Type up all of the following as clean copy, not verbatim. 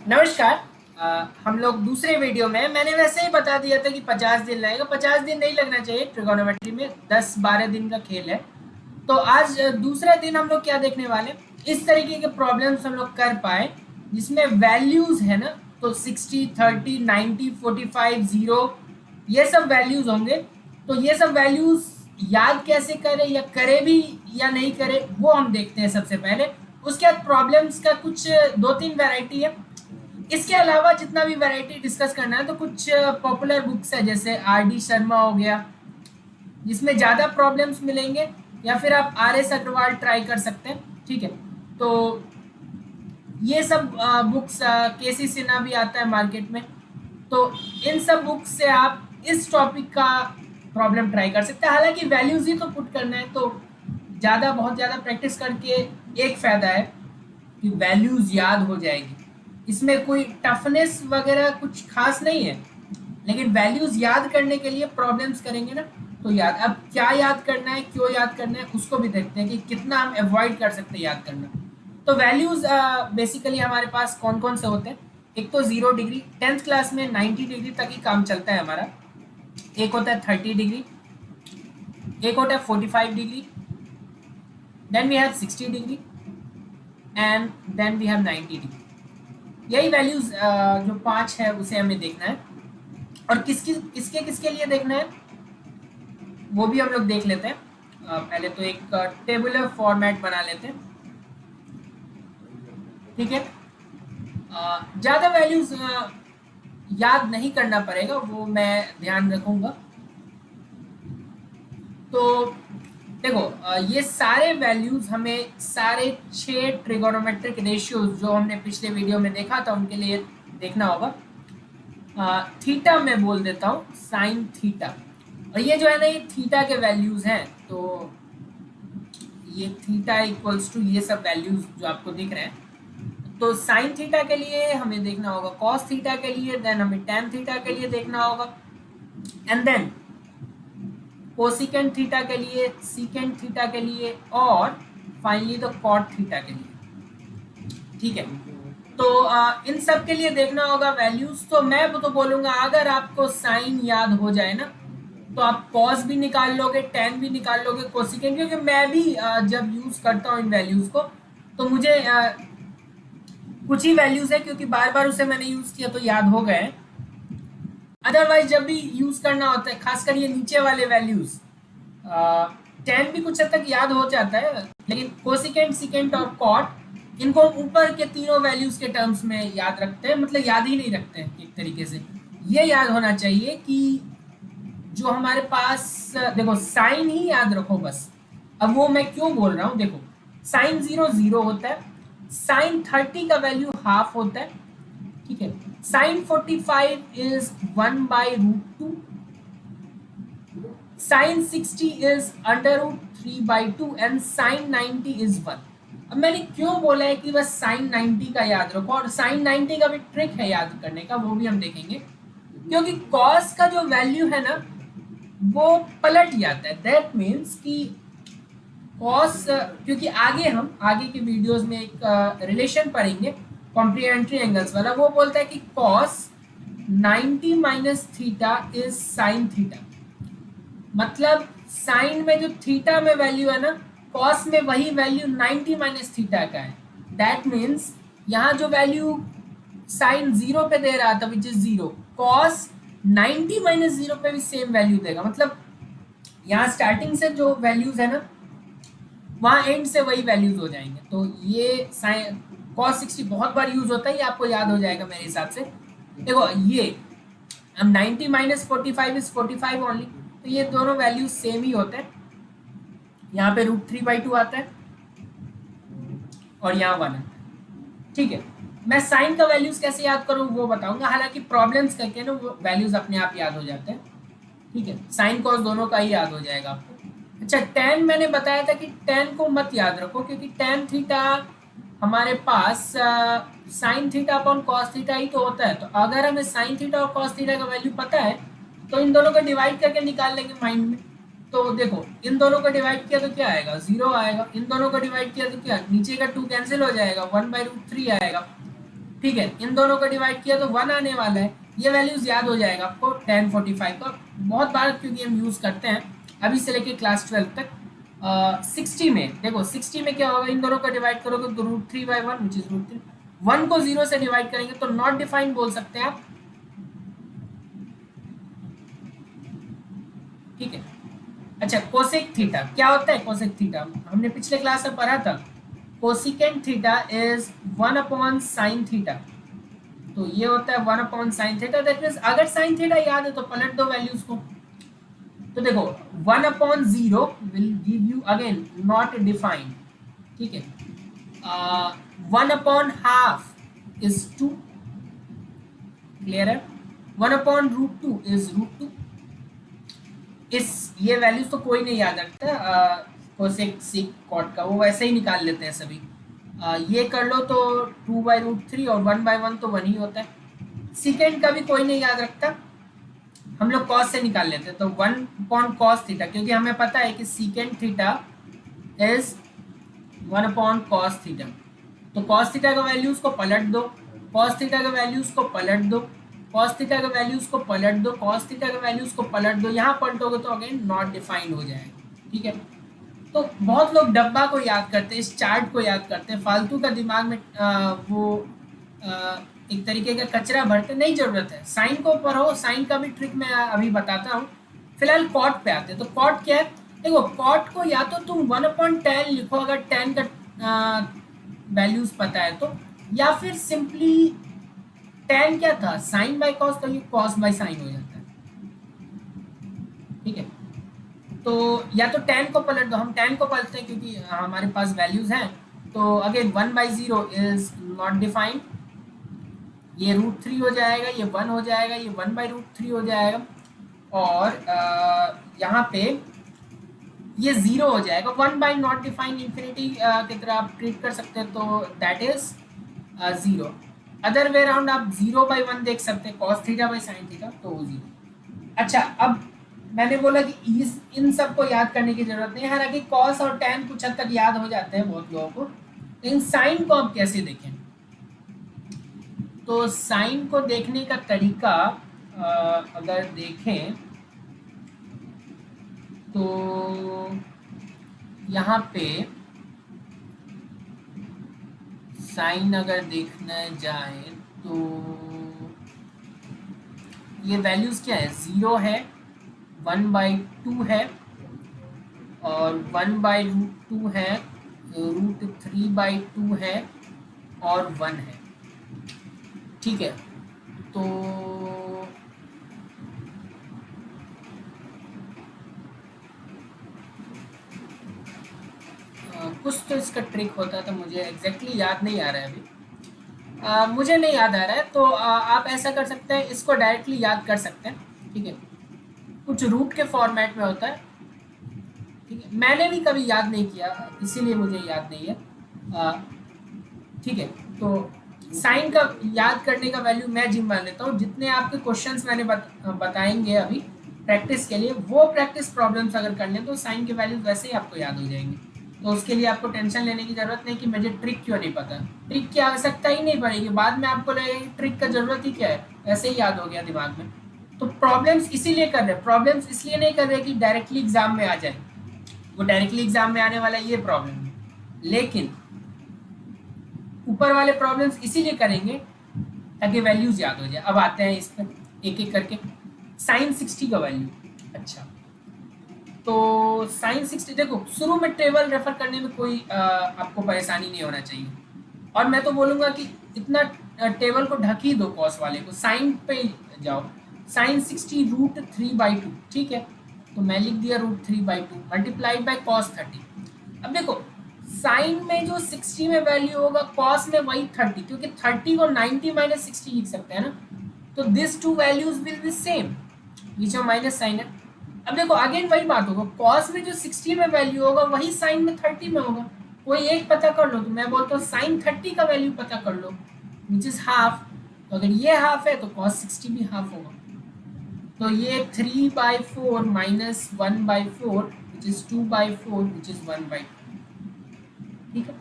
नमस्कार। हम लोग दूसरे वीडियो में मैंने वैसे ही बता दिया था कि 50 दिन लगेगा। 50 दिन नहीं लगना चाहिए, ट्रिगोनोमेट्री में 10-12 दिन का खेल है। तो आज दूसरा दिन हम लोग क्या देखने वाले, इस तरीके के प्रॉब्लम्स हम लोग कर पाए जिसमें वैल्यूज है ना, तो 60, 30, 90, 45, 0 ये सब वैल्यूज होंगे। तो ये सब वैल्यूज याद कैसे करें या करे भी या नहीं करे वो हम देखते हैं सबसे पहले। उसके बाद प्रॉब्लम्स का कुछ 2-3 वैरायटी है। इसके अलावा जितना भी वैरायटी डिस्कस करना है तो कुछ पॉपुलर बुक्स है जैसे आर डी शर्मा हो गया जिसमें ज़्यादा प्रॉब्लम्स मिलेंगे, या फिर आप आर एस अग्रवाल ट्राई कर सकते हैं। ठीक है, तो ये सब बुक्स, के सी सिन्हा भी आता है मार्केट में। तो इन सब बुक्स से आप इस टॉपिक का प्रॉब्लम ट्राई कर सकते हैं। हालांकि वैल्यूज ही तो पुट करना है, तो ज़्यादा बहुत ज़्यादा प्रैक्टिस करके एक फ़ायदा है कि वैल्यूज याद हो जाएगी। इसमें कोई टफनेस वगैरह कुछ खास नहीं है, लेकिन वैल्यूज याद करने के लिए प्रॉब्लम्स करेंगे ना, तो याद अब क्या याद करना है, क्यों याद करना है, उसको भी देखते हैं कि कितना हम अवॉइड कर सकते हैं याद करना। तो वैल्यूज बेसिकली हमारे पास कौन कौन से होते हैं। एक तो 0 डिग्री, 10th क्लास में 90 डिग्री तक ही काम चलता है हमारा। एक होता है 30 डिग्री, एक होता है 45 degree, then we have 60 degree, and then we have 90 degree. यही वैल्यूज जो पांच है उसे हमें देखना है। और किसके किसके लिए देखना है वो भी हम लोग देख लेते हैं। पहले तो एक टेबुलर फॉर्मेट बना लेते हैं। ठीक है, ज़्यादा वैल्यूज याद नहीं करना पड़ेगा, वो मैं ध्यान रखूंगा। तो देखो, ये सारे वैल्यूज हमें सारे 6 ट्रिगोनोमेट्रिक रेशियोज जो हमने पिछले वीडियो में देखा था उनके लिए देखना होगा। थीटा मैं बोल देता हूँ, साइन थीटा। और ये जो है ना, ये थीटा के वैल्यूज हैं। तो ये थीटा इक्वल्स टू ये सब वैल्यूज जो आपको दिख रहे हैं। तो साइन थीटा के लिए हमें देखना होगा कॉस थीटा के लिए, देन हमें टेन थीटा के लिए देखना होगा, एंड देन कोसिकेंट थीटा के लिए, सीकेंट थीटा के लिए, और फाइनली द कॉट थीटा के लिए। ठीक है, तो इन सब के लिए देखना होगा वैल्यूज। तो मैं तो बोलूंगा अगर आपको साइन याद हो जाए ना, तो आप कॉस भी निकाल लोगे, टेन भी निकाल लोगे, कोसिकेंट, क्योंकि मैं भी जब यूज करता हूँ इन वैल्यूज को तो मुझे कुछ ही वैल्यूज है क्योंकि बार बार उसे मैंने यूज किया तो याद हो गए। अदरवाइज जब भी यूज करना होता है, खासकर ये नीचे वाले वैल्यूज, टेन भी कुछ हद तक याद हो जाता है, लेकिन कोसिकेंट, सिकेंट और कॉट, इनको ऊपर के तीनों वैल्यूज के टर्म्स में याद रखते हैं, मतलब याद ही नहीं रखते हैं एक तरीके से। ये याद होना चाहिए कि जो हमारे पास, देखो साइन ही याद रखो बस। अब वो मैं क्यों बोल रहा हूँ, देखो साइन 0 0 होता है, साइन 30 का वैल्यू हाफ होता है। ठीक है, sine 45 is 1/√2, sine 60 is √3/2, and sine 90 is 1। अब मैंने क्यों बोला है कि बस साइन 90 का याद रखो, और साइन 90 का भी ट्रिक है याद करने का, वो भी हम देखेंगे। क्योंकि कॉस का जो वैल्यू है ना वो पलट जाता है। दैट मीन्स कि कॉस, क्योंकि हम आगे के वीडियोस में एक रिलेशन पढ़ेंगे कॉम्प्लीमेंट्री एंगल्स वाला, वो बोलता है कि cos 90 minus theta is sine theta. मतलब साइन में जो थीटा में वैल्यू है ना, कॉस में वही वैल्यू 90 माइनस थीटा का है। दैट मीन्स यहाँ जो वैल्यू साइन 0 पे दे रहा था विच इज 0, कॉस 90 माइनस 0 पे भी सेम वैल्यू देगा। मतलब यहाँ स्टार्टिंग से जो वैल्यूज है ना, वहाँ एंड से वही वैल्यूज हो जाएंगे। तो ये साइन कॉस 60 बहुत बार यूज होता है, ये आपको याद हो जाएगा मेरे हिसाब से। देखो ये अब 90 माइनस 45 इज 45 ओनली, तो ये दोनों वैल्यूज सेम ही होते हैं। यहाँ पे √3/2 आता है और यहाँ 1 आता है। ठीक है, मैं साइन का वैल्यूज कैसे याद करूँ वो बताऊंगा, हालांकि प्रॉब्लम्स करके ना वो वैल्यूज अपने आप याद हो जाते हैं। ठीक है, साइन कॉस दोनों का ही याद हो जाएगा आपको। अच्छा, टेन मैंने बताया था कि टेन को मत याद रखो, क्योंकि टेन थीटा हमारे पास sine theta upon cos theta ही तो होता है। तो अगर हमें साइन थीटा और कॉस थीटा का वैल्यू पता है तो इन दोनों को डिवाइड करके निकाल लेंगे माइंड में। तो देखो इन दोनों को डिवाइड किया तो क्या आएगा, 0 आएगा। इन दोनों को डिवाइड किया तो क्या, नीचे का 2 कैंसिल हो जाएगा, 1/√3 आएगा। ठीक है, इन दोनों को डिवाइड किया तो 1 आने वाला है। ये वैल्यूज याद हो जाएगा आपको tan 45 का, बहुत बार क्योंकि हम यूज़ करते हैं अभी से लेके क्लास 12 तक। 60 में देखो, 60 में क्या होगा, इन दोनों को डिवाइड करोगे तो √3/1 विच इज √3। 1 को 0 से डिवाइड करेंगे तो नॉट डिफाइंड बोल सकते हैं आप। ठीक है, अच्छा कोसेक थीटा क्या होता है? कोसेक थीटा हमने पिछले क्लास में पढ़ा था। Cosecant theta is 1/sin theta. तो ये होता है 1/sin थीटा। दैट मींस अगर sin थीटा याद है तो पलट दो वैल्यूज को। तो देखो 1/0 will give you again not defined. ठीक है, 1/2 इज 2, क्लियर है। 1/√2 इज √2। इस ये वैल्यूज तो कोई नहीं याद रखता कोसेक सीक कॉट का, वो वैसे ही निकाल लेते हैं सभी। ये कर लो तो 2/√3 और 1/1 तो 1 ही होता है। सीकेंड का भी कोई नहीं याद रखता, हम लोग कॉस से निकाल लेते हैं। तो 1/cos थीटा, क्योंकि हमें पता है कि secant theta is 1/cos theta. तो cos थीटा का वैल्यूज को पलट दो, cos थीटा के वैल्यूज को पलट दो, cos थीटा के वैल्यूज को पलट दो, cos थीटा के वैल्यूज को पलट दो। यहाँ पलटोगे तो अगेन नॉट डिफाइंड हो जाएगा। ठीक है, तो बहुत लोग डब्बा को याद करते हैं, इस चार्ट को याद करते हैं, फालतू का दिमाग में वो एक तरीके का कचरा भरते, नहीं जरूरत है। साइन को पढ़ो, साइन का भी ट्रिक मैं अभी बताता हूँ। फिलहाल कॉट पे आते हैं। तो कॉट क्या है? देखो कॉट को या तो तुम 1/10 लिखो अगर 10 का वैल्यूज पता है तो, या फिर सिंपली tan क्या था, साइन बाय कॉस, तो ये कॉस बाय साइन हो जाता है। ठीक है, तो या तो tan को पलट दो, हम tan को पलटते हैं क्योंकि हमारे पास वैल्यूज हैं। तो अगेन 1/0 इज नॉट डिफाइंड, ये √3 हो जाएगा, ये 1 हो जाएगा, ये 1/√3 हो जाएगा, और यहाँ पे ये 0 हो जाएगा। 1 बाई नॉट डिफाइंड इंफिनिटी की तरह आप ट्रीट कर सकते हैं, तो that is 0। Other way around आप 0/1 देख सकते हैं, cos theta by sine theta, तो वो 0। अच्छा, अब मैंने बोला कि इन सब को याद करने की जरूरत नहीं है, हालांकि cos और tan कुछ हद तक याद हो जाते हैं बहुत लोगों को। लेकिन साइन को अब कैसे देखें? तो साइन को देखने का तरीका अगर देखें तो यहाँ पे साइन अगर देखने जाए तो ये वैल्यूज क्या है? 0 है, 1/2 है, और 1/√2 है, √3/2 है, और 1 है। ठीक है, तो कुछ तो इसका ट्रिक होता है, तो मुझे एग्जैक्टली याद नहीं आ रहा है अभी। मुझे नहीं याद आ रहा है, तो आप ऐसा कर सकते हैं, इसको डायरेक्टली याद कर सकते हैं। ठीक है, कुछ रूट के फॉर्मेट में होता है। ठीक है, मैंने भी कभी याद नहीं किया, इसीलिए मुझे याद नहीं है। ठीक है, तो साइन का याद करने का वैल्यू मैं जिम्मा लेता हूँ। जितने आपके क्वेश्चंस मैंने बताएंगे अभी प्रैक्टिस के लिए, वो प्रैक्टिस प्रॉब्लम्स अगर कर लें तो साइन के वैल्यूज वैसे ही आपको याद हो जाएंगे। तो उसके लिए आपको टेंशन लेने की जरूरत नहीं कि मुझे ट्रिक क्यों नहीं पता। ट्रिक की आवश्यकता ही नहीं पड़ेगी, बाद में आपको लगेगा कि ट्रिक का जरूरत ही क्या है, ऐसे ही याद हो गया दिमाग में। तो प्रॉब्लम्स इसीलिए कर रहे हैं, प्रॉब्लम्स इसलिए नहीं कर रहे कि डायरेक्टली एग्जाम में आ जाए, वो डायरेक्टली एग्जाम में आने वाला ये प्रॉब्लम है। लेकिन ऊपर वाले प्रॉब्लम्स इसीलिए करेंगे ताकि वैल्यूज याद हो जाए। अब आते हैं इस पर एक एक करके। साइन 60 का वैल्यू, अच्छा तो साइन 60, देखो शुरू में टेबल रेफर करने में कोई आपको परेशानी नहीं होना चाहिए, और मैं तो बोलूँगा कि इतना टेबल को ढक ही दो कॉस वाले को, साइन पे जाओ। साइन 60 √3/2, ठीक है, तो मैं लिख दिया √3/2 मल्टीप्लाइड बाई कॉस 30। अब देखो साइन में जो 60 में वैल्यू होगा, कॉस में वही 30, क्योंकि 30 को 90 - 60 लिख सकते हैं ना, तो this two values will be same, बीच में माइनस साइन है। अब देखो अगेन वही बात होगा, कॉस में जो 60 में वैल्यू होगा वही साइन में 30 में होगा, कोई एक पता कर लो। तो मैं बोलता हूँ साइन 30 का वैल्यू पता कर लो, विच इज हाफ। तो अगर ये हाफ है तो कॉस 60 भी हाफ होगा। तो ये 3/4 minus 1/4 which is 2/4 which is 1/2। ठीक है,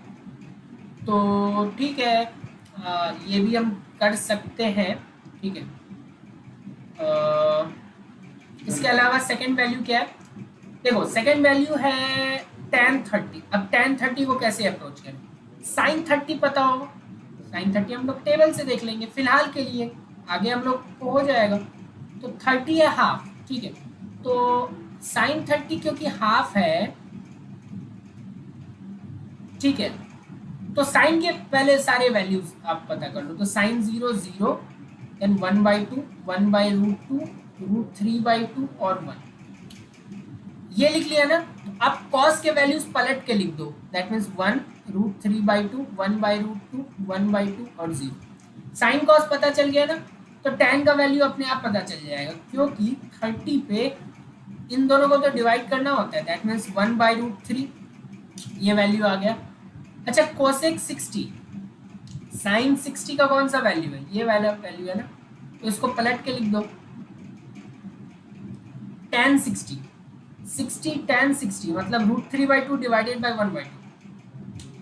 तो ठीक है, ये भी हम कर सकते हैं, ठीक है। अ, इसके अलावा सेकंड वैल्यू क्या है? देखो सेकंड वैल्यू है tan 30। अब tan 30 को कैसे अप्रोच करें? sin 30 पता होगा, sin 30 हम लोग टेबल से देख लेंगे फिलहाल के लिए, आगे हम लोग को हो जाएगा। तो 30 है हाफ, ठीक है। तो sin 30 क्योंकि हाफ है, ठीक है, तो साइन के पहले सारे वैल्यूज आप पता कर लो। तो sin 0 0, देन 1/2, 1/√2, √3/2 और 1, ये लिख लिया ना। तो अब कॉस के वैल्यूज पलट के लिख दो, दैट मीन्स 1, √3/2, 1/√2, 1/2 और 0। साइन कॉस पता चल गया ना, तो tan का वैल्यू अपने आप पता चल जाएगा, क्योंकि 30 पे इन दोनों को तो डिवाइड करना होता है, दैट मीन्स 1/√3, ये वैल्यू आ गया। अच्छा कोसेक 60, साइन 60 का कौन सा वैल्यू है? ये वाला वैल्यू है ना, तो इसको पलट के लिख दो, tan 60, 60 tan 60 मतलब √3/2 डिवाइडेड बाय 1/2,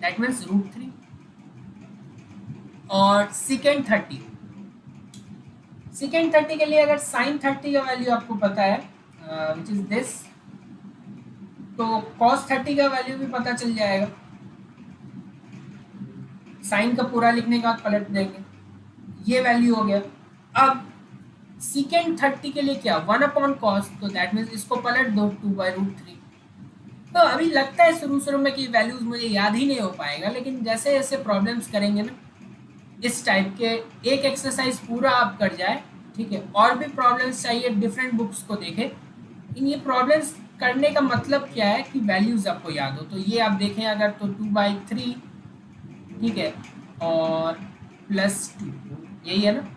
दैट मीन्स √3। और सेकेंड 30, सेकेंड 30 के लिए अगर साइन 30 का वैल्यू आपको पता है विच इज दिस, तो cos 30 का वैल्यू भी पता चल जाएगा। साइन का पूरा लिखने के बाद पलट देंगे, ये वैल्यू हो गया। अब सेकेंड 30 के लिए क्या, 1/cos, तो दैट मीन्स इसको पलट दो 2/√3। तो अभी लगता है शुरू शुरू में कि वैल्यूज मुझे याद ही नहीं हो पाएगा, लेकिन जैसे जैसे प्रॉब्लम्स करेंगे ना इस टाइप के, एक एक्सरसाइज पूरा आप कर जाए, ठीक है, और भी प्रॉब्लम्स चाहिए डिफरेंट बुक्स को देखें। इन ये प्रॉब्लम्स करने का मतलब क्या है कि वैल्यूज आपको याद हो। तो ये आप देखें अगर, तो 2/3, ठीक है, और +2, यही है ना।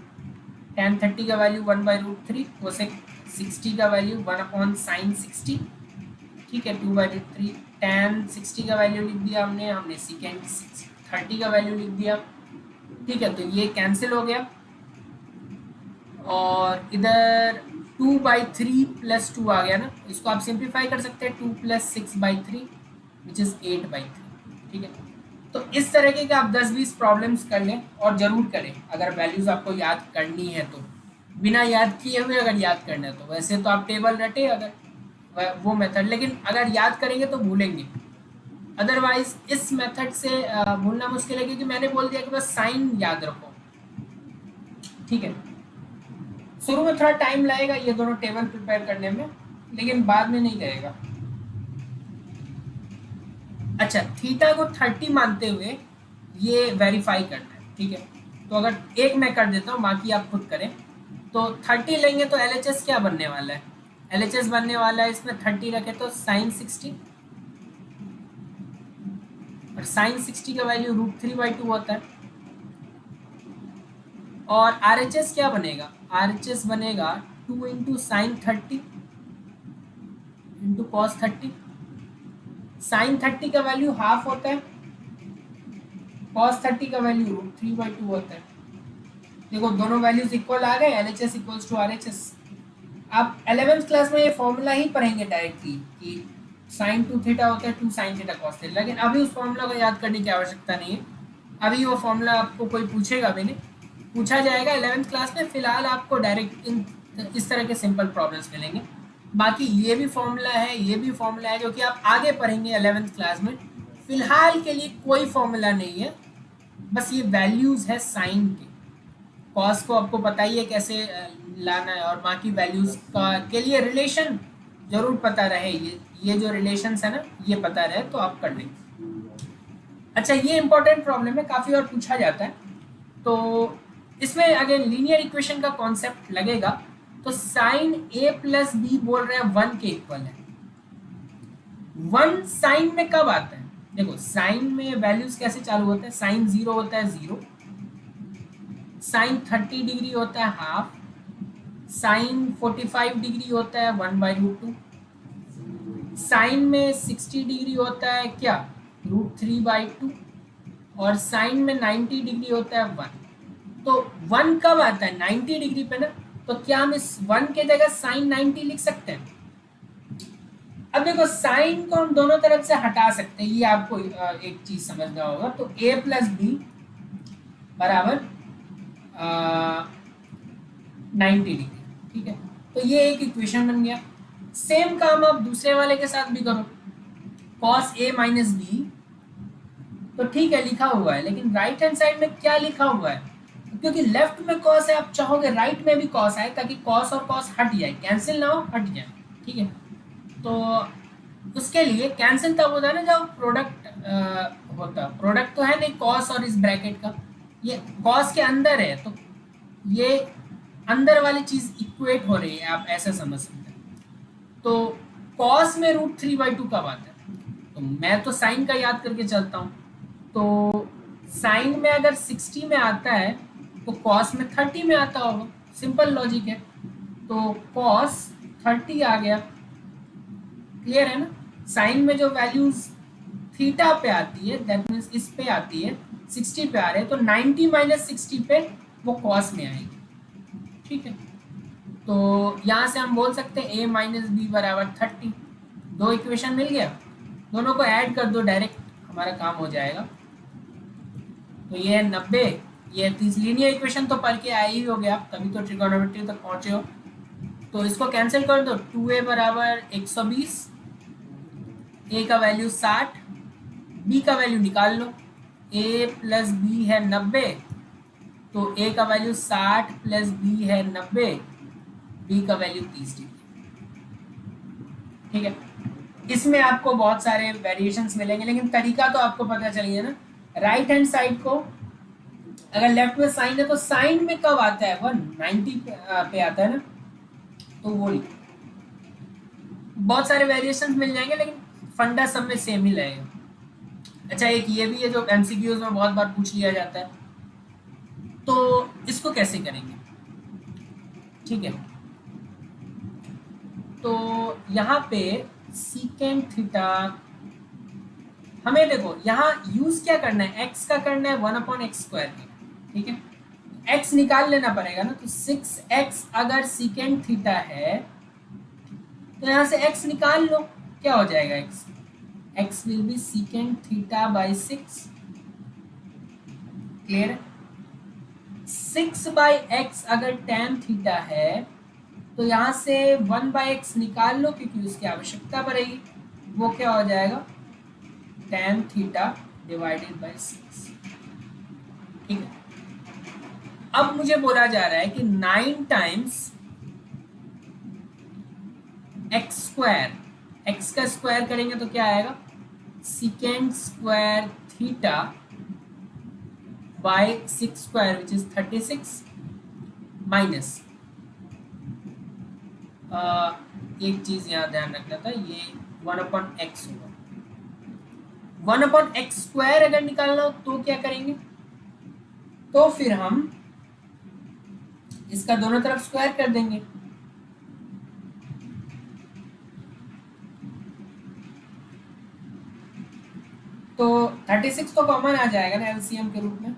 tan 30 का वैल्यू 1/√3, कोसेक 60 का वैल्यू 1/sin 60, ठीक है, 2/√3। tan 60 का वैल्यू लिख दिया हमने, हमने सेकेंड 30 का वैल्यू लिख दिया, ठीक है। तो ये कैंसिल हो गया, और इधर 2/3 + 2 आ गया ना, इसको आप सिंप्लीफाई कर सकते हैं, 2 + 6/3 विच इज़ 8/3, ठीक है। तो इस तरह के आप 10-20 प्रॉब्लम्स कर लें, और ज़रूर करें अगर वैल्यूज़ आपको याद करनी है तो। बिना याद किए हुए अगर याद करना है तो वैसे तो आप टेबल रटे अगर वो मेथड, लेकिन अगर याद करेंगे तो भूलेंगे, अदरवाइज इस मेथड से भूलना मुश्किल है, क्योंकि मैंने बोल दिया कि बस साइन याद रखो, ठीक है। शुरू में थोड़ा टाइम लगेगा ये दोनों टेबल प्रिपेयर करने में, लेकिन बाद में नहीं लगेगा। अच्छा थीटा को 30 मानते हुए ये वेरीफाई करना है, ठीक है। तो अगर एक मैं कर देता हूँ, बाकी आप खुद करें। तो 30 लेंगे तो LHS क्या बनने वाला है? LHS बनने वाला है, इसमें 30 रखे तो sin 60, और sin 60 का वैल्यू √3/2 होता है। और RHS क्या बनेगा? RHS बनेगा 2 × sin 30 × cos 30। sin 30 का वैल्यू हाफ होता है, cos 30 का वैल्यू √3/2 होता है। देखो दोनों वैल्यूज इक्वल आ गए, LHS = RHS। आप 11th क्लास में ये फॉर्मूला ही पढ़ेंगे डायरेक्टली कि sin 2θ होता है 2 sin θ cos θ, लेकिन अभी उस फॉर्मूला को याद करने की आवश्यकता नहीं है। अभी वो फॉर्मूला आपको कोई पूछेगा भी नहीं, पूछा जाएगा 11th क्लास में। फिलहाल आपको डायरेक्ट इस तरह के सिंपल प्रॉब्लम्स मिलेंगे। बाकी ये भी फॉर्मूला है, ये भी फॉर्मूला है, जो कि आप आगे पढ़ेंगे 11th क्लास में। फिलहाल के लिए कोई फॉर्मूला नहीं है, बस ये वैल्यूज़ है साइन के। कॉस को आपको पता ही है कैसे लाना है, और बाकी वैल्यूज़ का के लिए रिलेशन जरूर पता रहे। ये जो रिलेशंस है ना, ये पता रहे तो आप कर लेंगे। अच्छा ये इंपॉर्टेंट प्रॉब्लम है, काफ़ी और पूछा जाता है। तो इसमें अगर लीनियर इक्वेशन का कॉन्सेप्ट लगेगा, तो साइन A + B बोल रहे हैं 1 के इक्वल है। 1 साइन में कब आता है? देखो साइन में वैल्यूज कैसे चालू होते हैं, साइन 0 होता है 0, साइन 30 डिग्री होता है हाफ, साइन 45 डिग्री होता है 1/√2, साइन में 60 डिग्री होता है क्या, √3/2, और साइन में 90 डिग्री होता है 1। तो 1 कब आता है? 90 डिग्री पे ना। तो क्या हम इस 1 के जगह साइन 90 लिख सकते हैं? अब देखो साइन को हम दोनों तरफ से हटा सकते हैं, ये आपको एक चीज समझना होगा। तो A + B बराबर 90 डिग्री। ठीक है, तो ये एक इक्वेशन बन गया। सेम काम आप दूसरे वाले के साथ भी करो, कॉस ए माइनस बी, तो ठीक है लिखा हुआ है, लेकिन राइट हैंड साइड में क्या लिखा हुआ है, क्योंकि लेफ्ट में कॉस है, आप चाहोगे राइट में भी कॉस आए ताकि कॉस और कॉस हट जाए, कैंसिल ना हो, हट जाए। ठीक है, तो उसके लिए कैंसिल तब होता है ना जब प्रोडक्ट होता, प्रोडक्ट तो है नहीं कॉस और इस ब्रैकेट का, ये कॉस के अंदर है, तो ये अंदर वाली चीज इक्वेट हो रही है, आप ऐसा समझ सकते हैं। तो कॉस में √3/2 कब आता है, तो मैं तो साइन का याद करके चलता हूँ, तो साइन में अगर 60 में आता है तो कॉस में 30 में आता होगा, सिंपल लॉजिक है। तो कॉस 30 आ गया, क्लियर है ना। साइन में जो वैल्यूज थीटा पे आती है, दैट मीन्स इस पे आती है, 60 पे आ रहे हैं, तो 90 माइनस 60 पे वो कॉस में आएगी। ठीक है, तो यहाँ से हम बोल सकते हैं a माइनस बी बराबर 30। दो इक्वेशन मिल गया, दोनों को ऐड कर दो, डायरेक्ट हमारा काम हो जाएगा। तो ये है 90, ये 30, लीनियर इक्वेशन तो पढ़ के आए ही हो गया, तभी तो ट्रिगोनोमेट्री तक पहुंचे हो। तो इसको कैंसिल कर दो, 2a बराबर 120, a का वैल्यू 60, b का वैल्यू निकाल लो, a प्लस बी है 90, तो a का वैल्यू 60 प्लस b है 90, b का वैल्यू 30 डिग्री। ठीक है, इसमें आपको बहुत सारे वेरिएशंस मिलेंगे, लेकिन तरीका तो आपको पता चल गया ना। राइट हैंड साइड को अगर लेफ्ट में साइन है तो साइन में कब आता है, 190 पे आता है ना, तो वो बहुत सारे वेरिएशंस मिल जाएंगे, लेकिन फंडा सब में सेम ही रहेगा। अच्छा, एक ये भी है जो एमसीक्यूज में बहुत बार पूछ लिया जाता है, तो इसको कैसे करेंगे। ठीक है, तो यहाँ पे सीकेंट थीटा, हमें देखो यहाँ यूज क्या करना है, x का करना है 1/x²। ठीक है, x निकाल लेना पड़ेगा ना, तो 6x अगर सीकेंट थीटा है तो यहाँ से x निकाल लो, क्या हो जाएगा x will be secant theta by 6। Clear है, 6/x अगर tan थीटा है तो यहाँ से 1/x निकाल लो, क्योंकि उसकी आवश्यकता पड़ेगी, वो क्या हो जाएगा tan थीटा डिवाइडेड बाई 6। ठीक है, अब मुझे बोला जा रहा है कि 9 टाइम्स x², x का स्क्वायर करेंगे तो क्या आएगा, secant square theta by 6² which is 36, minus एक चीज यहाँ ध्यान रखना था, ये 1/x होगा। 1/x² अगर निकालना हो तो क्या करेंगे, तो फिर हम इसका दोनों तरफ स्क्वायर कर देंगे, तो 36 तो कॉमन आ जाएगा ना एलसीएम के रूप में,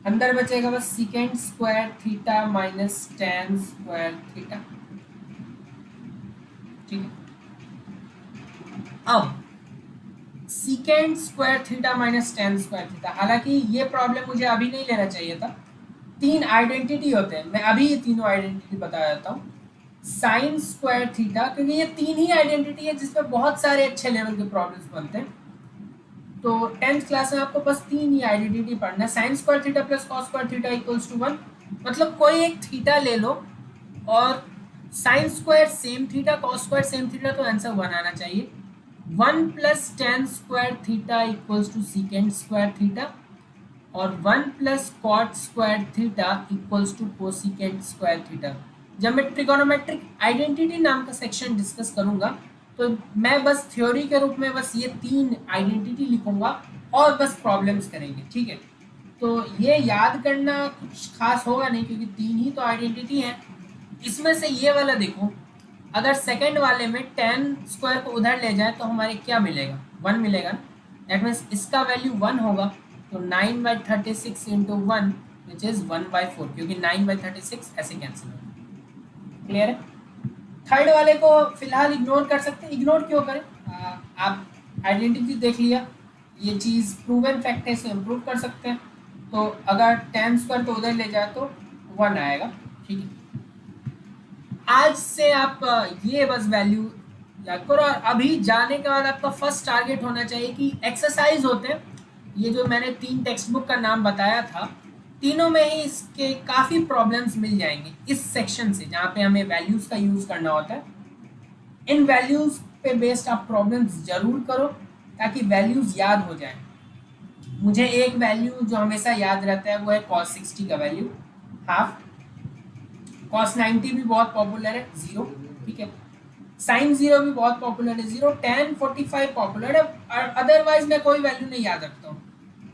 अंदर बचेगा बस secant square theta minus tan square theta. ठीक है, अब secant square theta minus tan square theta, हालांकि ये प्रॉब्लम मुझे अभी नहीं लेना चाहिए था, 3 आइडेंटिटी होते हैं, मैं अभी ये तीनों आइडेंटिटी बता देता हूँ। साइन स्क्वायर थीटा, क्योंकि ये 3 ही आइडेंटिटी है जिसमें बहुत सारे अच्छे लेवल के प्रॉब्लम्स बनते हैं, तो 10th क्लास में आपको बस 3 ही आइडेंटिटी पढ़ना है। Sine square theta plus cos square theta equals to 1, मतलब कोई एक थीटा ले लो और sine square same theta, cos square same theta, तो आंसर 1 आना चाहिए। 1 plus tan square theta equals to secant square theta, और 1 plus cot square theta equals to cosecant square theta. जब मैं ट्रिगोनोमेट्रिक आइडेंटिटी नाम का सेक्शन डिस्कस करूंगा तो मैं बस थ्योरी के रूप में बस ये 3 आइडेंटिटी लिखूंगा और बस प्रॉब्लम्स करेंगे। ठीक है, तो ये याद करना कुछ खास होगा नहीं, क्योंकि 3 ही तो आइडेंटिटी है। इसमें से ये वाला देखो, अगर सेकंड वाले में tan स्क्वायर को उधर ले जाए तो हमारे क्या मिलेगा, 1 मिलेगा ना, दैट मीन्स इसका वैल्यू 1 होगा, तो 9/36 इंटू 1 विच इज 1/4, क्योंकि 9/36 ऐसे कैंसिल होगा। क्लियर है, थर्ड वाले को फिलहाल इग्नोर कर सकते हैं, इग्नोर क्यों करें, आप आइडेंटिटी देख लिया, ये चीज़ प्रूवन फैक्ट है, इसे इम्प्रूव कर सकते हैं। तो अगर 10² तो उधर ले जाए तो 1 आएगा, ठीक है। आज से आप ये बस वैल्यू याद करो, और अभी जाने के बाद आपका फर्स्ट टारगेट होना चाहिए कि एक्सरसाइज होते हैं ये जो मैंने 3 टेक्स्ट बुक का नाम बताया था, तीनों में ही इसके काफ़ी प्रॉब्लम्स मिल जाएंगे इस सेक्शन से, जहाँ पे हमें वैल्यूज़ का यूज़ करना होता है। इन वैल्यूज़ पे बेस्ड आप प्रॉब्लम्स ज़रूर करो ताकि वैल्यूज़ याद हो जाए। मुझे एक वैल्यू जो हमेशा याद रहता है वो है cos 60 का वैल्यू हाफ, cos 90 भी बहुत पॉपुलर है 0, ठीक है। साइन 0 भी बहुत पॉपुलर है 0, tan 45 पॉपुलर है, और अदरवाइज मैं कोई वैल्यू नहीं याद रखता हूँ।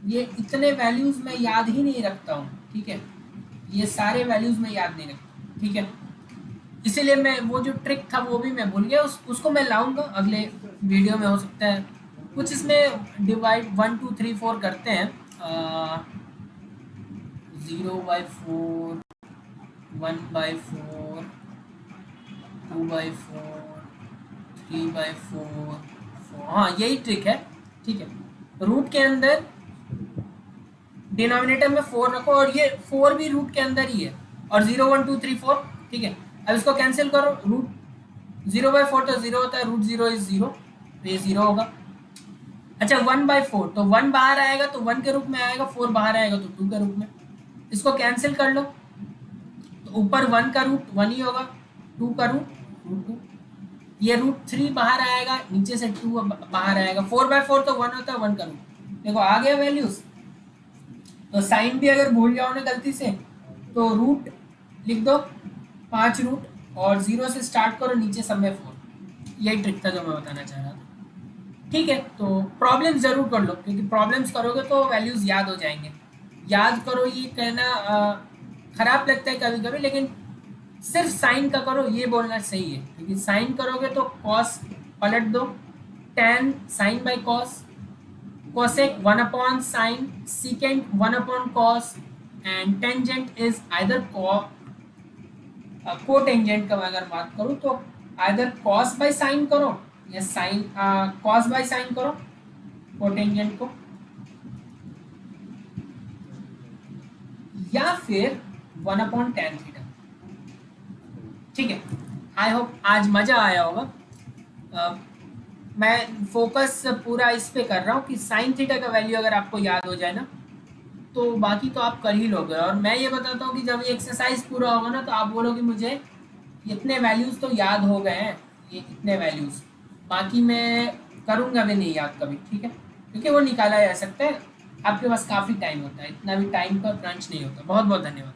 ये इतने वैल्यूज मैं याद ही नहीं रखता हूँ, ठीक है। ये सारे वैल्यूज मैं याद नहीं रखता, ठीक है। इसीलिए मैं वो जो ट्रिक था वो भी मैं भूल गया, उसको मैं लाऊंगा अगले वीडियो में, हो सकता है कुछ इसमें डिवाइड 1 2 3 4 करते हैं। 0/4, 1/4, 2/4, 3/4, 4, हाँ यही ट्रिक है, ठीक है। रूट के अंदर डिनोमिनेटर में 4 रखो, और ये 4 भी रूट के अंदर ही है, और 0 1 2 3 4, ठीक है। अब इसको कैंसिल करो, रूट 0/4 तो 0 होता है, रूट 0 इज 0, तो ये 0 होगा। अच्छा 1/4 तो 1 बाहर आएगा तो 1 के रूप में आएगा, 4 बाहर आएगा तो 2 के रूप में। इसको कैंसिल कर लो, तो ऊपर 1 का रूट 1 ही होगा, 2 का रूट 2, ये √3 बाहर आएगा, नीचे से 2 बाहर आएगा, 4/4 तो 1 होता है, 1 का रूट। देखो आ गया वैल्यूज। तो साइन भी अगर भूल जाओ ना गलती से तो रूट लिख दो, 5 रूट, और 0 से स्टार्ट करो, नीचे सब में 4। यही ट्रिक था जो मैं बताना चाह रहा था, ठीक है। तो प्रॉब्लम ज़रूर कर लो, क्योंकि प्रॉब्लम्स करोगे तो वैल्यूज़ याद हो जाएंगे। याद करो ये कहना ख़राब लगता है कभी कभी, लेकिन सिर्फ साइन का करो ये बोलना सही है, क्योंकि साइन करोगे तो कॉस पलट दो, tan sine by cos, cosec 1/sin, secant 1/cos, and tangent is either cotangent का अगर बात करूँ तो आइदर cos बाई साइन करो या साइन cos बाई साइन करो कोटेंजेंट को, या फिर 1/tan थीटा, ठीक है। आई होप आज मज़ा आया होगा। मैं फोकस पूरा इस पे कर रहा हूँ कि साइन थीटा का वैल्यू अगर आपको याद हो जाए ना, तो बाकी तो आप कर ही लोगे। और मैं ये बताता हूँ कि जब ये एक्सरसाइज पूरा होगा ना तो आप बोलोगे मुझे इतने वैल्यूज़ तो याद हो गए हैं, ये इतने वैल्यूज़, बाकी मैं करूँगा भी नहीं याद कभी, ठीक है। क्योंकि वो निकाला जा सकता है, आपके पास काफ़ी टाइम होता है, इतना भी टाइम का क्रंच नहीं होता। बहुत बहुत धन्यवाद।